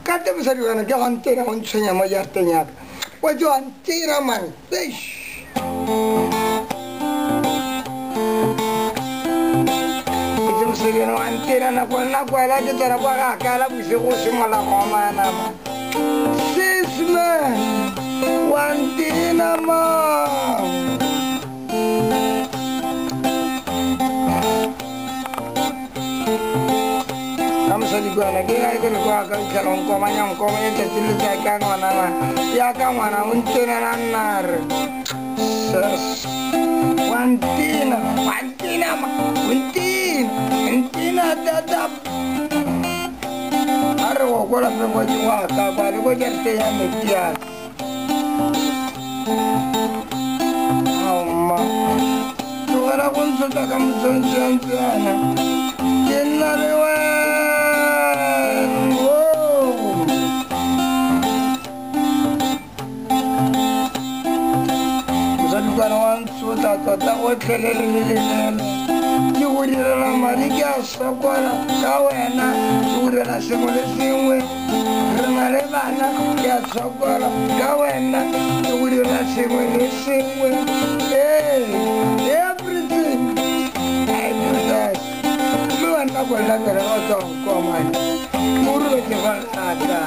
Kata besar juga nak antena onsunya majartenya. Wajah antena man. Eish. Itu besar juga antena nak lagi cara buat akala bisa kusi malah mana. Sisman, antena man. Sali gua lagi ay ko gua ka kalong ko manyang tatil sa kan wana ya kan wana untina nanar wantina dadap arwo ko la pe wa ka ba ko jerte ya metia amma tu ara kun sa kam son sana yenare wa Tata otelele yurira la mariga sokola kawena yurira semole semwe remale bana ya sokola kawena yurira semole semwe everything I do that lu anda kola kara oto komai muru ke falata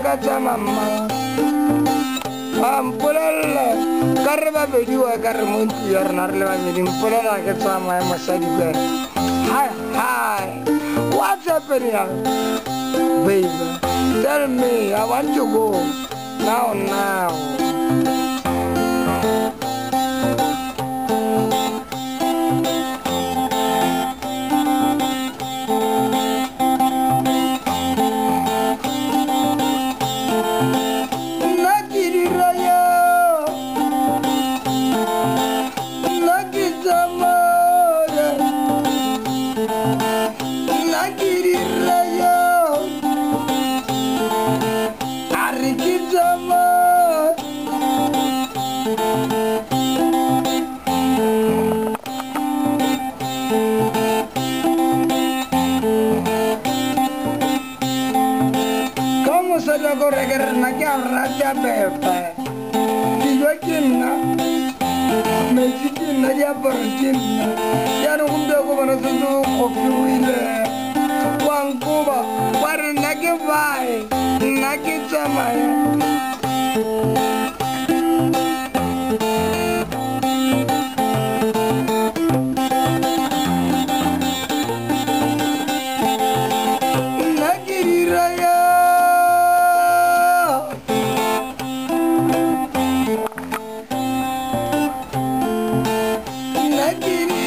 kata mama ampulalla karba bediwa karmunti yarnarle wajin pulalla kata mama masadi be hi what's happening baby tell me I want to go now corregir na chiara già beffa di giochina mezzichina di aborigina ya non vedo come sono copiuile quancuba guarda che vai na che zamaya Nagiri